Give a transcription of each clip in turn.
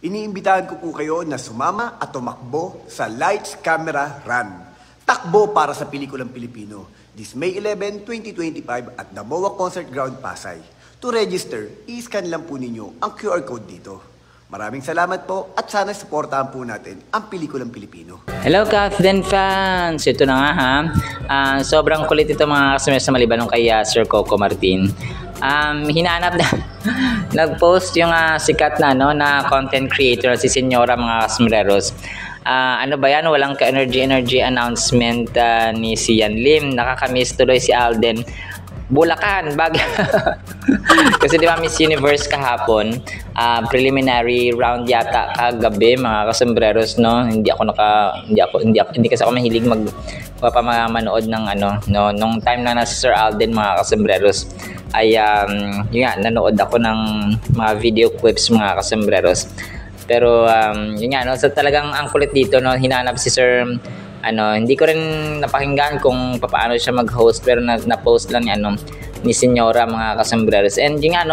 Iniimbitahan ko po kayo na sumama at tumakbo sa Lights, Camera, Run. Takbo para sa pelikulang Pilipino. This May 11, 2025 at the MOA Concert Ground, Pasay. To register, i-scan lang po ninyo ang QR code dito. Maraming salamat po at sana supportahan po natin ang pelikulang Pilipino. Hello Kathleen fans! Ito na nga ha. Sobrang kulit ito mga kasama sa Malibanong kay Sir Coco Martin. Hinahanap na nag-post yung sikat na na content creator si Senyora mga kasmreros. Ano ba yan? Walang ka-energy announcement ni si Yan Lim. Nakakamiss tuloy si Alden Bulacan kasi di ba Miss Universe kahapon, preliminary round yata kagabi mga kasembreros, no? Hindi kasi ako mahilig manood ng nung time na nasa Sir Alden mga kasembreros ay yun nga, nanood ako ng mga video clips mga kasembreros. Pero yun nga, no? So talagang ang kulit dito, no? Hinanap si Sir hindi ko rin napakinggan kung paano siya mag-host, pero na-post lang ni Senyora mga kasembreros. And yun nga,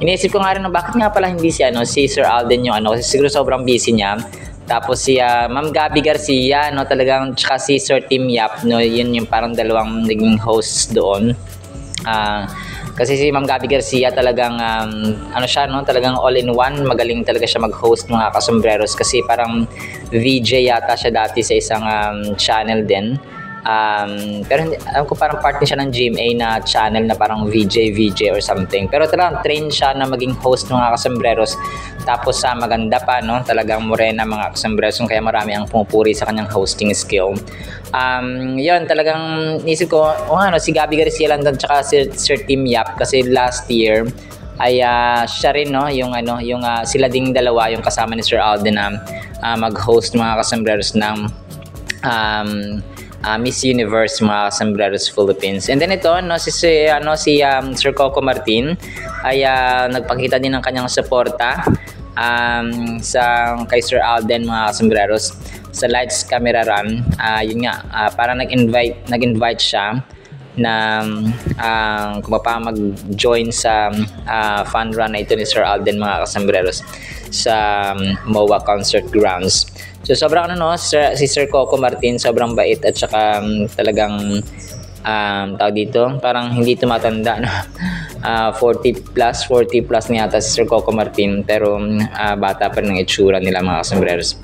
iniisip ko nga rin bakit nga pala hindi si Sir Alden yung kasi siguro sobrang busy niya. Tapos si Ma'am Gabby Garcia, talagang, tsaka si Sir Tim Yap, yun yung parang dalawang naging hosts doon. Kasi si Ma'am Gabby Garcia talagang talagang all-in-one, magaling talaga siya mag-host mga kasembreros kasi parang VJ yata siya dati sa isang channel din. Pero alam ko parang part din siya ng GMA na channel na parang VJ or something. Pero talagang train siya na maging host ng mga kasembreros. Tapos maganda pa, talagang morena mga kasembreros, kaya marami ang pumupuri sa kanyang hosting skill. Yun, talagang nisip ko, si Gabby Garcia lang doon tsaka si Sir Tim Yap kasi last year ay siya rin yung sila ding dalawa yung kasama ni Sir Alden na mag-host mga kasembreros ng Miss Universe mga kasembreros Philippines. And then ito si Sir Coco Martin ay nagpakita din ng kanyang suporta kay Sir Alden mga kasembreros sa Lights Camera Run. Yun nga, parang nag-invite siya na kung mag-join sa fun run na ito ni Sir Alden mga kasembreros sa MOA Concert Grounds. So sobrang si Sir Coco Martin sobrang bait at saka talagang tawag dito, parang hindi tumatanda 40 plus na yata si Sir Coco Martin, pero bata pa rin ang itsura nila mga kasembreros.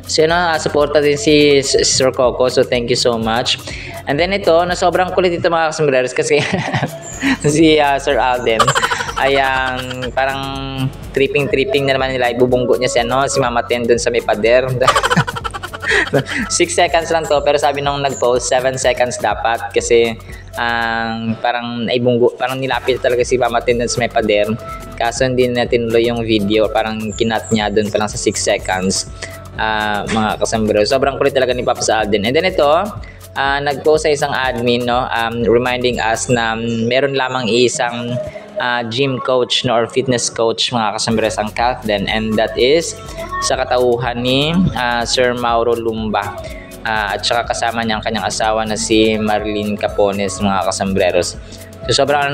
So supporta din si Sir Coco, so thank you so much. And then ito, sobrang kulit ito mga kasembreros kasi si Sir Alden ay parang tripping na naman nila, ibubunggo niya si Mama Ten dun sa may pader. 6 seconds lang to, pero sabi nung nag-post 7 seconds dapat kasi parang nilapit talaga si Mama Ten dun sa may pader, kaso hindi na tinuloy yung video, parang kinat niya dun pa lang sa 6 seconds. Mga kasembreros, sobrang kulit talaga ni Papa Alden. And then ito, nag-post sa isang admin reminding us na meron lamang isang gym coach or fitness coach mga kasembreros ang Kathleen, and that is sa katauhan ni Sir Mauro Lumba at saka kasama niya ang kanyang asawa na si Marlene Capones mga kasembreros. So sobrang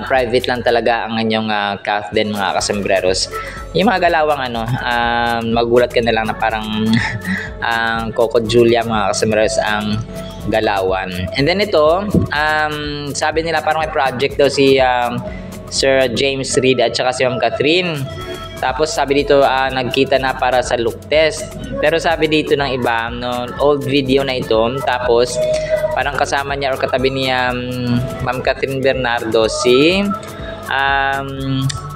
private lang talaga ang inyong Kathleen mga kasembreros. Yung mga galawang magulat ka na lang na parang Coco Julia mga kasembreros ang galawan. And then ito, sabi nila parang may project daw si Sir James Reid at saka si Ma'am Catherine. Tapos sabi dito nagkita na para sa look test. Pero sabi dito ng iba, old video na ito. Tapos parang kasama niya or katabi niya Ma'am Catherine Bernardo si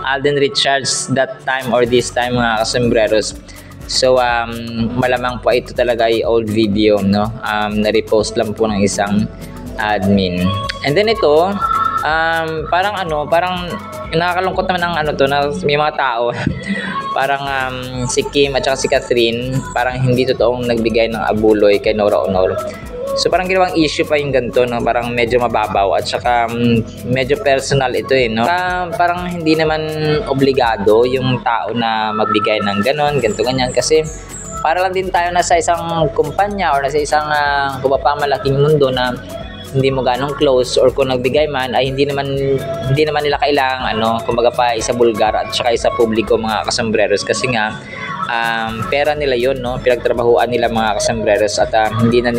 Alden Richards that time or this time mga kasembreros. So malamang po ito talaga ay old video, na-repost lang po ng isang admin. And then ito parang nakakalungkot naman ng na may mga tao parang si Kim at saka si Catherine parang hindi totoong nagbigay ng abuloy kay Nora Honor. So parang ginawang issue pa yung ganito, parang medyo mababaw at saka medyo personal ito parang hindi naman obligado yung tao na magbigay ng ganito ganyan kasi para lang din tayo nasa isang kumpanya or nasa isang malaking mundo na hindi mo ganong close, or kung nagbigay man ay hindi naman nila kailangang kumbaga pa isa bulgar at saka isa publiko mga kasambreros, kasi nga pera nila yun, no, pinagtrabahuan nila mga kasambreros, at hindi na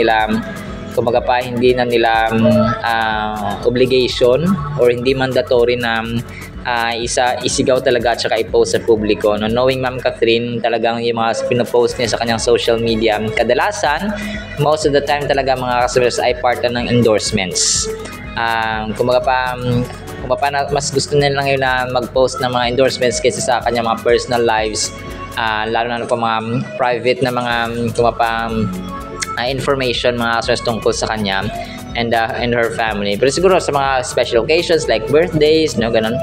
nila obligation or hindi mandatory na isigaw talaga at saka i-post sa publiko, no? Knowing Ma'am Catherine, talagang yung mga pinopost niya sa kanyang social media, kadalasan most of the time talaga mga kasambreros ay part ng endorsements. Kumbaga pa mas gusto nila ngayon na mag-post ng mga endorsements kaysa sa kanyang mga personal lives, lalo na pa mga private na mga information mga kasambreros tungkol sa kanya and her family. Pero siguro sa mga special occasions like birthdays, no, ganun,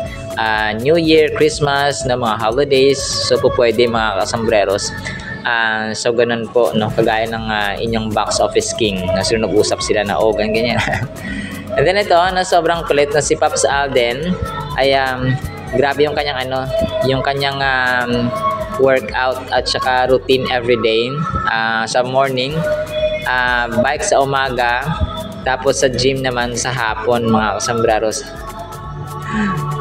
New Year, Christmas, na mga holidays, so po pwede mga kasambreros. So ganun po, no, kagaya ng inyong box office king na sila nag-usap sila na ganyan. And then ito, na sobrang kulit na si Pops Alden ay grabe yung kanyang workout at saka routine everyday. Sa morning, bike sa umaga, tapos sa gym naman sa hapon mga kasambreros.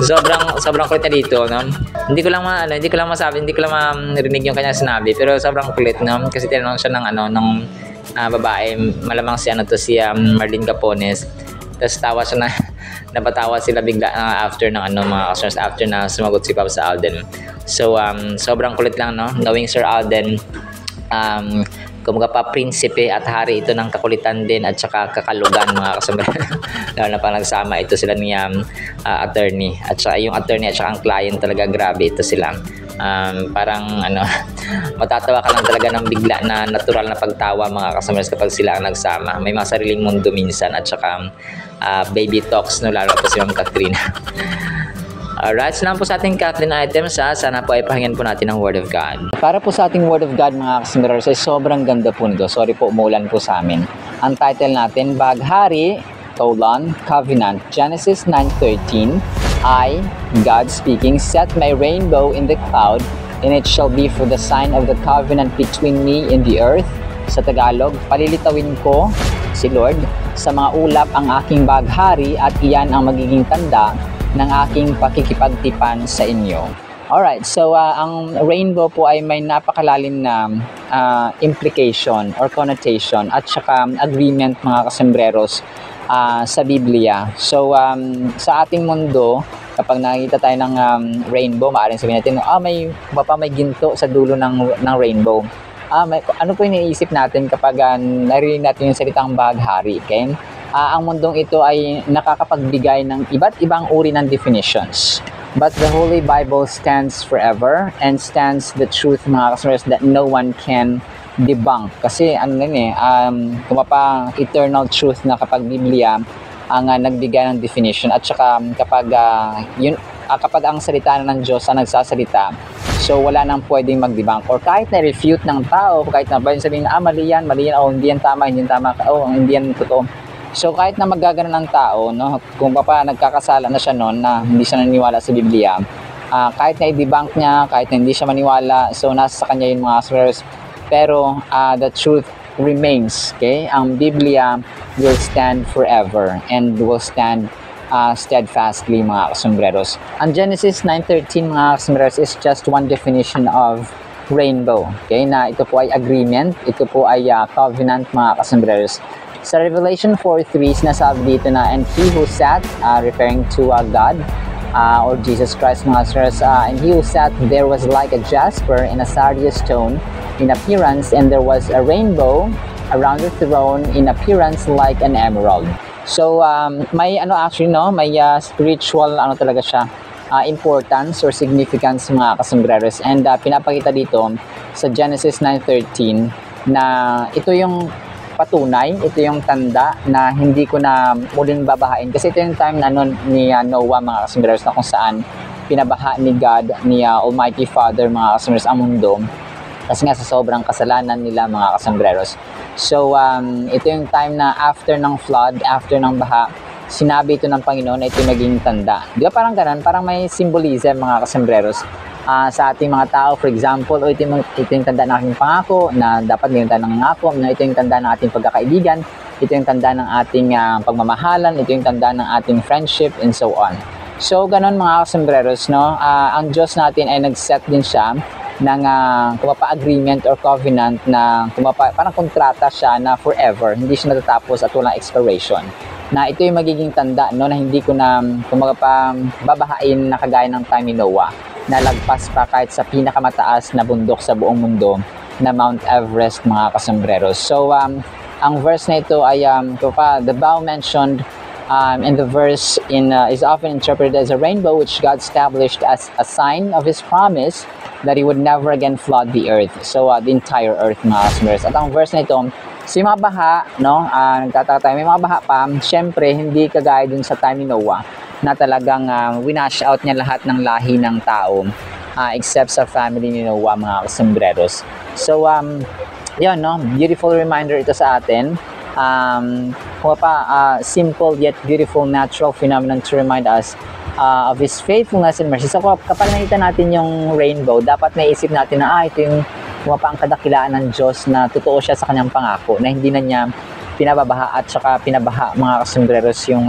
Sobrang kulit na dito, no? Hindi ko lang marinig yung kanyang sinabi, pero sobrang kulit, no? Kasi tinanong siya ng babae, malamang si Marlene Capones. Tapos tawa siya napatawa sila bigla after ng mga customers, after na sumagot si Pops Alden. So sobrang kulit lang, no? Knowing Sir Alden, kumbaga pa prinsipe at hari ito ng kakulitan din at saka kakalugan mga kasambreros. Lalo na pa nagsama ito sila ni attorney at saka yung attorney at saka ang client, talaga grabe ito sila. Parang matatawa ka lang talaga ng bigla na natural na pagtawa mga kasambreros kapag sila ang nagsama. May mga sariling mundo minsan at saka baby talks, no, lalo po si Ma'am Catherine. Alright, salamat po sa ating Kathleen items. Sana po ay pakinggan po natin ang Word of God. Para po sa ating Word of God mga kasambreros ay sobrang ganda po nito. Sorry po, umulan po sa amin. Ang title natin, Baghari, Covenant. Genesis 9:13. I, God speaking, set my rainbow in the cloud, and it shall be for the sign of the covenant between me and the earth. Sa Tagalog, palilitawin ko, si Lord, sa mga ulap ang aking baghari at iyan ang magiging tanda ng aking pakikipagtipan sa inyo. Alright, so ang rainbow po ay may napakalalim na implication or connotation at saka agreement mga kasambreros sa Biblia. So sa ating mundo, kapag nakikita tayo ng rainbow, maaaring sabihin natin, may ginto sa dulo ng rainbow. Ano po yung iniisip natin kapag narinig natin yung salitang baghari, okay? Ang mundong ito ay nakakapagbigay ng iba't ibang uri ng definitions. But the Holy Bible stands forever and stands the truth mga kasambreros that no one can debunk. Kasi eternal truth na kapag Biblia ang nagbigay ng definition at saka kapag ang salita na ng Diyos ang nagsasalita, so wala nang pwedeng mag-debunk or kahit na-refute ng tao, kahit na sabihin na mali yan, hindi yan tama, hindi yan totoo. So kahit na magagano ng tao, no, kung nagkakasala na siya noon na hindi siya naniniwala sa Biblia, kahit na i-debunk niya, kahit na hindi siya maniwala, so nasa sa kanya yung mga kasambreros. Pero the truth remains, okay? Ang Biblia will stand forever and will stand steadfastly mga kasambreros. Ang Genesis 9:13 mga kasambreros is just one definition of rainbow, okay? Na ito po ay agreement, ito po ay covenant mga kasambreros. Sa Revelation 4:3, sinasabi dito na, and he who sat, referring to God, or Jesus Christ mga kasambreros, and he who sat there was like a jasper and a sardius stone in appearance, and there was a rainbow around the throne in appearance like an emerald. So, may spiritual talaga siya, importance or significance mga kasambreros. And pinapakita dito sa Genesis 9:13 na ito yung patunay, ito yung tanda na hindi ko na muling babahain. Kasi ito yung time na ni Noah mga kasambreros na kung saan pinabaha ni God, ni Almighty Father mga kasambreros ang mundo. Kasi nga sa sobrang kasalanan nila mga kasambreros. So, ito yung time na after ng flood, after ng baha, sinabi ito ng Panginoon na ito maging tanda. Di ba parang ganun? Parang may symbolism mga kasambreros sa ating mga tao. For example, ito yung tanda ng aking pangako na dapat ganyan tayo nangangako, na ito yung tanda ng ating pagkakaibigan. ito yung tanda ng ating pagmamahalan, ito yung tanda ng ating friendship, and so on. So, ganun mga kasambreros, no? Ang Diyos natin ay nag-set din siya ng agreement or covenant na parang kontrata siya na forever, hindi siya natatapos at walang expiration. Na ito yung magiging tanda, no, na hindi ko na babahain na kagaya ng time ni Noah, na lagpas pa kahit sa pinakamataas na bundok sa buong mundo na Mount Everest, mga kasambreros. So, ang verse na ito ay the bow mentioned in the verse is often interpreted as a rainbow, which God established as a sign of His promise that He would never again flood the earth. So, the entire earth, mga kasambreros. At ang verse na ito, so yung mga baha, no, nagtataka tayo, may mga baha pa, syempre, hindi kagaya dun sa time ni Noah, na talagang winash out niya lahat ng lahi ng tao, except sa family ni Noah, mga kasambreros. So, yun, no, beautiful reminder ito sa atin. Simple yet beautiful natural phenomenon to remind us of His faithfulness and mercy. So, kapag nakita natin yung rainbow, dapat naisip natin na, ito yung ang kadakilaan ng Diyos na totoo siya sa kanyang pangako, na hindi na niya pinababaha at saka pinabaha, mga kasambreros, yung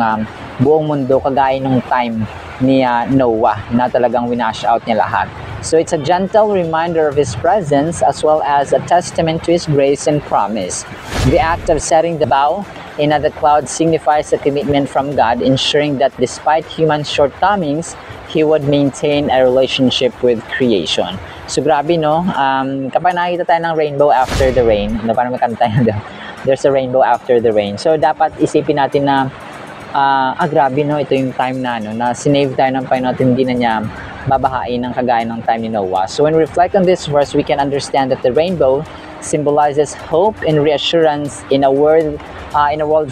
buong mundo kagaya nung time ni Noah na talagang winash out niya lahat. So it's a gentle reminder of His presence as well as a testament to His grace and promise. The act of setting the bow in the cloud signifies a commitment from God, ensuring that despite human shortcomings, He would maintain a relationship with creation. So grabe, no? Kapag nakikita tayo ng rainbow after the rain, no, parang makanta tayo, there's a rainbow after the rain. So dapat isipin natin na grabe, no? Ito yung time na, no, na sinave tayo ng Panginoon at hindi na niya babahain ng kagaya ng time ni Noah. So when we reflect on this verse, we can understand that the rainbow symbolizes hope and reassurance in a world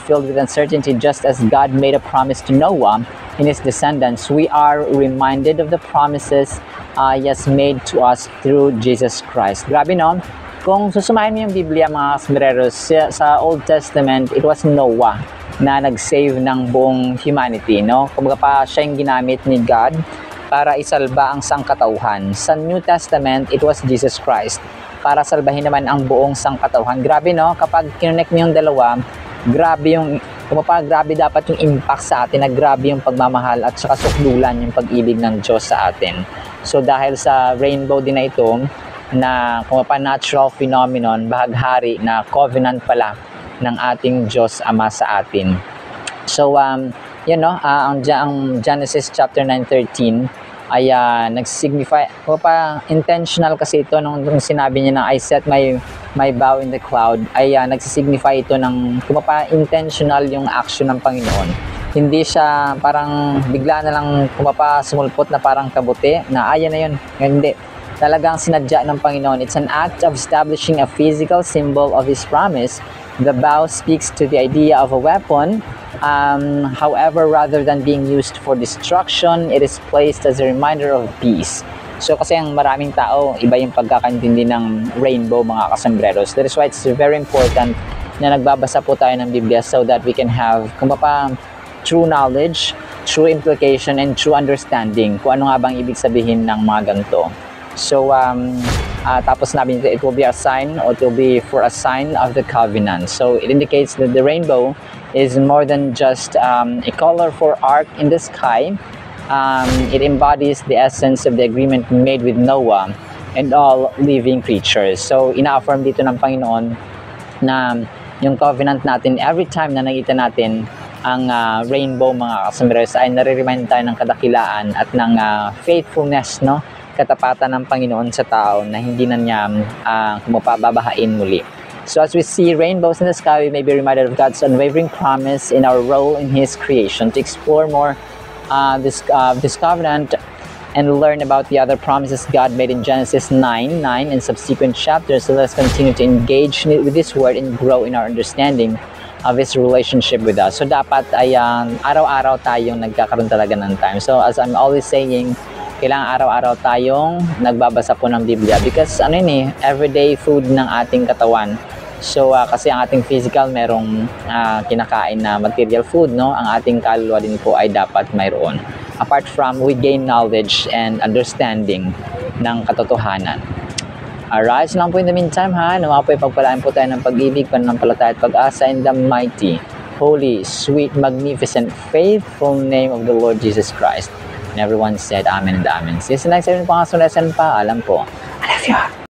filled with uncertainty. Just as God made a promise to Noah and his descendants, we are reminded of the promises He has made to us through Jesus Christ. Grabe, no? Kung susumahin mo yung Biblia, mga kasambreros, sa Old Testament, it was Noah na nag-save ng buong humanity, no? Kumbaga pa siya yung ginamit ni God para isalba ang sangkatauhan. Sa New Testament, it was Jesus Christ para salbahin naman ang buong sangkatauhan. Grabe, no? Kapag kinonect mo yung dalawa, grabe dapat yung impact sa atin, na grabe yung pagmamahal at saka sukdulan yung pag-ibig ng Diyos sa atin. So dahil sa rainbow din na ito, na natural phenomenon, bahaghari na covenant pala ng ating Diyos Ama sa atin. So, ang Genesis chapter 9:13 ay nag-signify, intentional kasi ito nung sinabi niya na I set my bow in the cloud, ay nagsisignify ito ng intentional yung action ng Panginoon. Hindi siya parang bigla na lang sumulpot na parang kabuti na ayan na yun. Hindi. Talagang sinadya ng Panginoon. It's an act of establishing a physical symbol of His promise. The bow speaks to the idea of a weapon. However, rather than being used for destruction, it is placed as a reminder of peace. So kasi ang maraming tao, iba yung pagkakaintindi ng rainbow, mga kasambreros. That is why it's very important na nagbabasa po tayo ng Biblia so that we can have true knowledge, true implication, and true understanding kung ano nga bang ibig sabihin ng mga ganito. So, tapos nabi nito, it will be a sign, or it will be for a sign of the covenant. So, it indicates that the rainbow is more than just a colorful arc in the sky. It embodies the essence of the agreement made with Noah and all living creatures. So, ina-affirm dito ng Panginoon na yung covenant natin, every time na nakita natin ang rainbow, mga kasambreros, ay nare-remind tayo ng kadakilaan at ng faithfulness, no? Katapatan ng Panginoon sa tao na hindi na niya babahain muli. So as we see rainbows in the sky, we may be reminded of God's unwavering promise in our role in His creation. To explore more this covenant and learn about the other promises God made in Genesis 9 and subsequent chapters, so let's continue to engage with this word and grow in our understanding of His relationship with us. So dapat ay araw-araw tayong nagkakaroon talaga ng time. So as I'm always saying, kailangan araw-araw tayong nagbabasa po ng Biblia because everyday food ng ating katawan. So kasi ang ating physical merong kinakain na material food, no? Ang ating kaluluwa din po ay dapat mayroon. Apart from we gain knowledge and understanding ng katotohanan. Alright, so lang po in the meantime ha, nawa po ipagpalaan po tayo ng pag-ibig, pananampalataya at pag-asa in the mighty, holy, sweet, magnificent, faithful name of the Lord Jesus Christ. And everyone said Amen and Amen. See you next time po ang lesson pa. Alam po. I love you.